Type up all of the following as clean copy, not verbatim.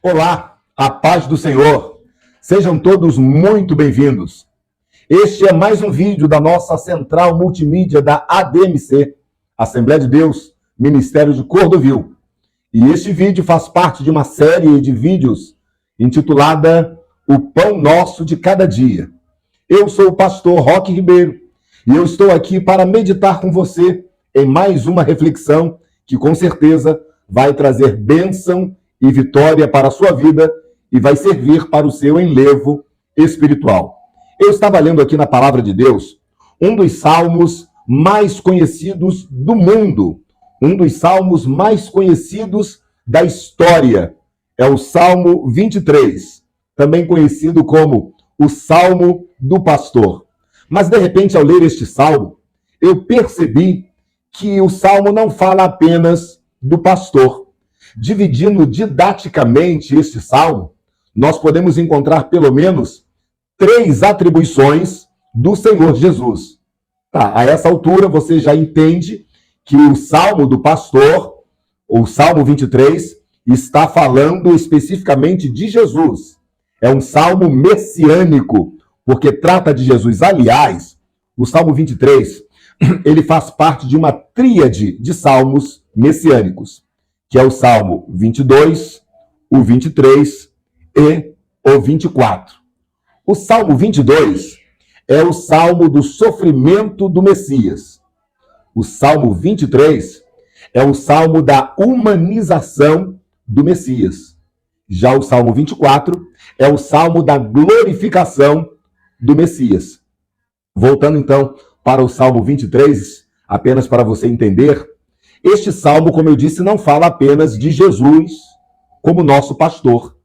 Olá, a paz do Senhor. Sejam todos muito bem-vindos. Este é mais um vídeo da nossa central multimídia da ADMC, Assembleia de Deus, Ministério de Cordovil. E este vídeo faz parte de uma série de vídeos intitulada O Pão Nosso de Cada Dia. Eu sou o pastor Roque Ribeiro e eu estou aqui para meditar com você em mais uma reflexão que com certeza vai trazer bênção e vitória para a sua vida e vai servir para o seu enlevo espiritual. Eu estava lendo aqui na Palavra de Deus um dos salmos mais conhecidos do mundo, um dos salmos mais conhecidos da história. É o Salmo 23, também conhecido como o Salmo do Pastor. Mas, de repente, ao ler este salmo, eu percebi que o salmo não fala apenas do pastor. Dividindo didaticamente este salmo, nós podemos encontrar pelo menos 3 atribuições do Senhor Jesus. A essa altura você já entende que o salmo do pastor, o Salmo 23, está falando especificamente de Jesus. É um salmo messiânico, porque trata de Jesus. Aliás, o Salmo 23, ele faz parte de uma tríade de salmos messiânicos, que é o Salmo 22, o 23 e o 24. O Salmo 22 é o Salmo do sofrimento do Messias. O Salmo 23 é o Salmo da humanização do Messias. Já o Salmo 24 é o Salmo da glorificação do Messias. Voltando então para o Salmo 23, apenas para você entender, este salmo, como eu disse, não fala apenas de Jesus como nosso pastor,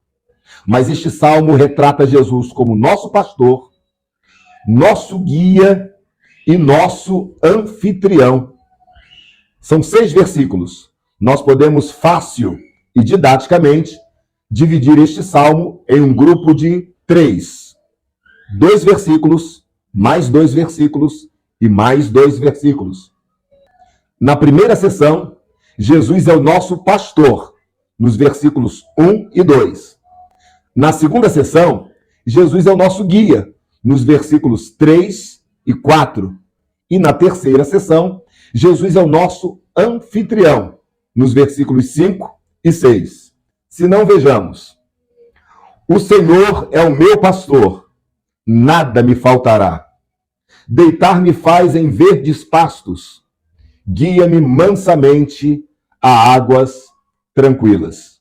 mas este salmo retrata Jesus como nosso pastor, nosso guia e nosso anfitrião. São 6 versículos. Nós podemos fácil e didaticamente dividir este salmo em um grupo de 3. 2 versículos, mais 2 versículos e mais 2 versículos. Na primeira sessão, Jesus é o nosso pastor, nos versículos 1 e 2. Na segunda sessão, Jesus é o nosso guia, nos versículos 3 e 4. E na terceira sessão, Jesus é o nosso anfitrião, nos versículos 5 e 6. Se não, vejamos. O Senhor é o meu pastor, nada me faltará. Deitar-me faz em verdes pastos. Guia-me mansamente a águas tranquilas.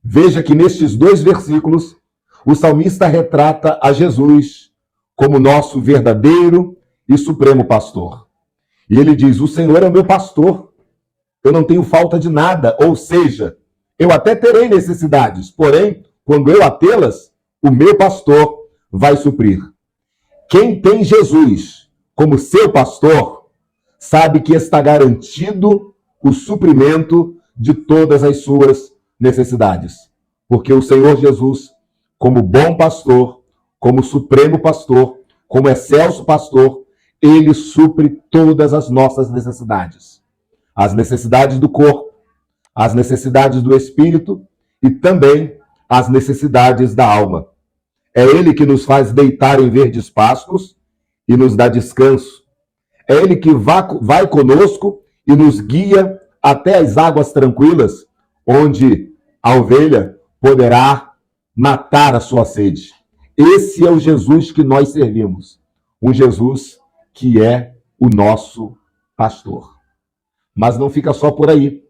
Veja que nestes 2 versículos, o salmista retrata a Jesus como nosso verdadeiro e supremo pastor. E ele diz, o Senhor é o meu pastor, eu não tenho falta de nada, ou seja, eu até terei necessidades, porém, quando eu a tê-las, o meu pastor vai suprir. Quem tem Jesus como seu pastor, sabe que está garantido o suprimento de todas as suas necessidades. Porque o Senhor Jesus, como bom pastor, como supremo pastor, como excelso pastor, ele supre todas as nossas necessidades. As necessidades do corpo, as necessidades do espírito e também as necessidades da alma. É ele que nos faz deitar em verdes pastos e nos dá descanso. É ele que vai conosco e nos guia até as águas tranquilas, onde a ovelha poderá matar a sua sede. Esse é o Jesus que nós servimos. Um Jesus que é o nosso pastor. Mas não fica só por aí.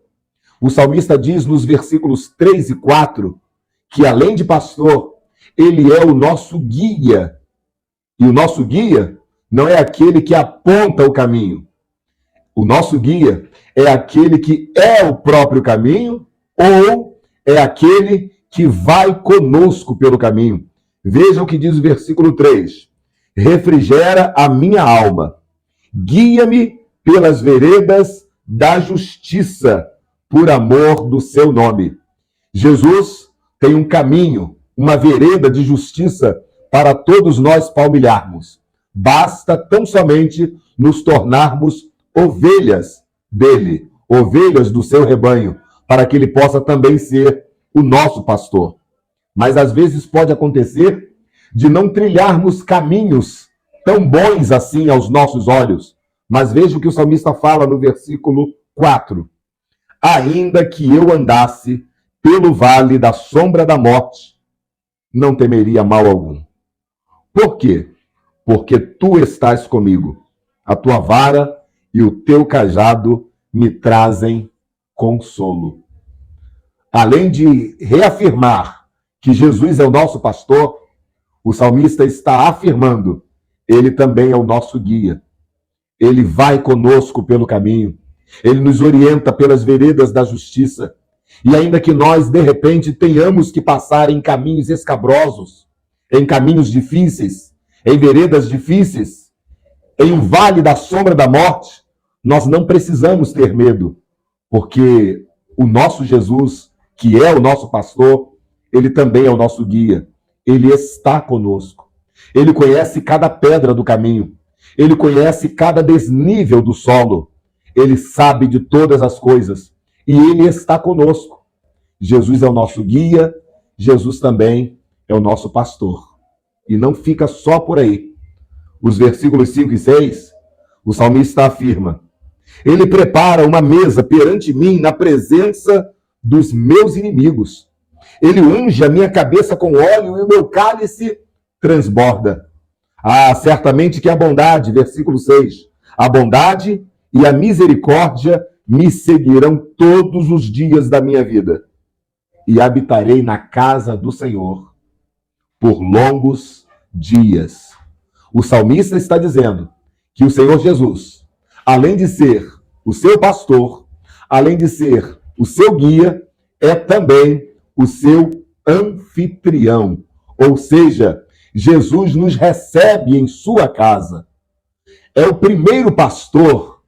O salmista diz nos versículos 3 e 4 que, além de pastor, ele é o nosso guia. E o nosso guia não é aquele que aponta o caminho. O nosso guia é aquele que é o próprio caminho ou é aquele que vai conosco pelo caminho. Veja o que diz o versículo 3. Refrigera a minha alma. Guia-me pelas veredas da justiça, por amor do seu nome. Jesus tem um caminho, uma vereda de justiça para todos nós palmilharmos. Basta tão somente nos tornarmos ovelhas dele, ovelhas do seu rebanho, para que ele possa também ser o nosso pastor. Mas às vezes pode acontecer de não trilharmos caminhos tão bons assim aos nossos olhos. Mas veja o que o salmista fala no versículo 4. Ainda que eu andasse pelo vale da sombra da morte, não temeria mal algum. Por quê? Porque tu estás comigo. A tua vara e o teu cajado me trazem consolo. Além de reafirmar que Jesus é o nosso pastor, o salmista está afirmando, ele também é o nosso guia. Ele vai conosco pelo caminho. Ele nos orienta pelas veredas da justiça. E ainda que nós, de repente, tenhamos que passar em caminhos escabrosos, em caminhos difíceis, em veredas difíceis, em um vale da sombra da morte, nós não precisamos ter medo, porque o nosso Jesus, que é o nosso pastor, ele também é o nosso guia. Ele está conosco. Ele conhece cada pedra do caminho. Ele conhece cada desnível do solo. Ele sabe de todas as coisas. E ele está conosco. Jesus é o nosso guia. Jesus também é o nosso pastor. E não fica só por aí. Os versículos 5 e 6, o salmista afirma: ele prepara uma mesa perante mim na presença dos meus inimigos. Ele unge a minha cabeça com óleo e o meu cálice transborda. Ah, certamente que a bondade, versículo 6, a bondade e a misericórdia me seguirão todos os dias da minha vida, e habitarei na casa do Senhor por longos dias. O salmista está dizendo que o Senhor Jesus, além de ser o seu pastor, além de ser o seu guia, é também o seu anfitrião. Ou seja, Jesus nos recebe em sua casa. É o primeiro pastor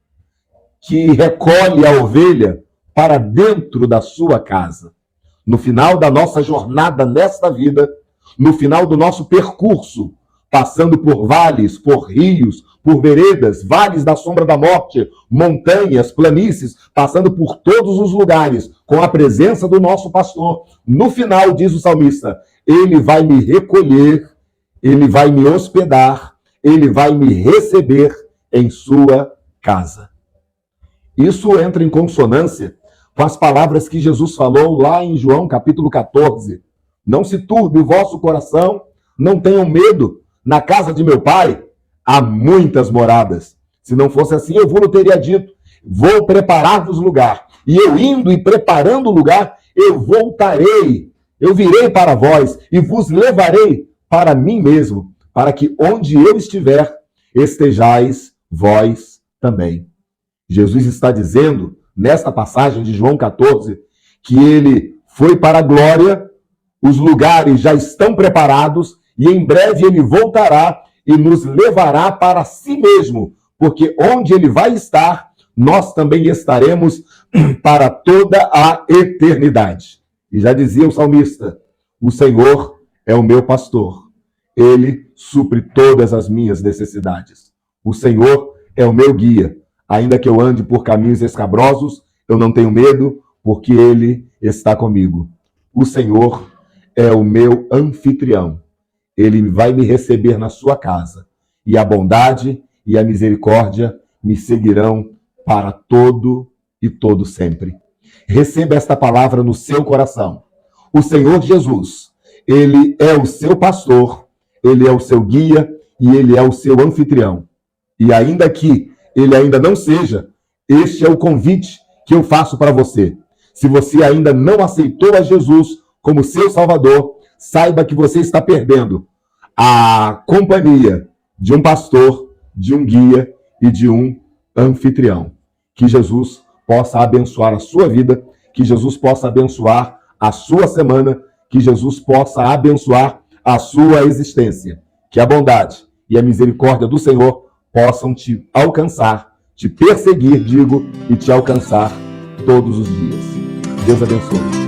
que recolhe a ovelha para dentro da sua casa. No final da nossa jornada nesta vida, no final do nosso percurso, passando por vales, por rios, por veredas, vales da sombra da morte, montanhas, planícies, passando por todos os lugares, com a presença do nosso pastor. No final, diz o salmista, ele vai me recolher, ele vai me hospedar, ele vai me receber em sua casa. Isso entra em consonância com as palavras que Jesus falou lá em João capítulo 14. Não se turbe o vosso coração, não tenham medo. Na casa de meu pai há muitas moradas. Se não fosse assim, eu vos teria dito, vou preparar-vos lugar. E eu indo e preparando o lugar, eu voltarei, eu virei para vós e vos levarei para mim mesmo, para que onde eu estiver, estejais vós também. Jesus está dizendo, nesta passagem de João 14, que ele foi para a glória, os lugares já estão preparados, e em breve ele voltará e nos levará para si mesmo, porque onde ele vai estar, nós também estaremos para toda a eternidade. E já dizia o salmista, o Senhor é o meu pastor, ele supre todas as minhas necessidades. O Senhor é o meu guia, ainda que eu ande por caminhos escabrosos, eu não tenho medo, porque ele está comigo. O Senhor é o meu anfitrião. Ele vai me receber na sua casa, e a bondade e a misericórdia me seguirão para todo e todo sempre. Receba esta palavra no seu coração. O Senhor Jesus, ele é o seu pastor, ele é o seu guia e ele é o seu anfitrião. E ainda que ele ainda não seja, este é o convite que eu faço para você. Se você ainda não aceitou a Jesus como seu Salvador, saiba que você está perdendo a companhia de um pastor, de um guia e de um anfitrião. Que Jesus possa abençoar a sua vida, que Jesus possa abençoar a sua semana, que Jesus possa abençoar a sua existência. Que a bondade e a misericórdia do Senhor possam te alcançar, te perseguir, digo, e te alcançar todos os dias. Deus abençoe.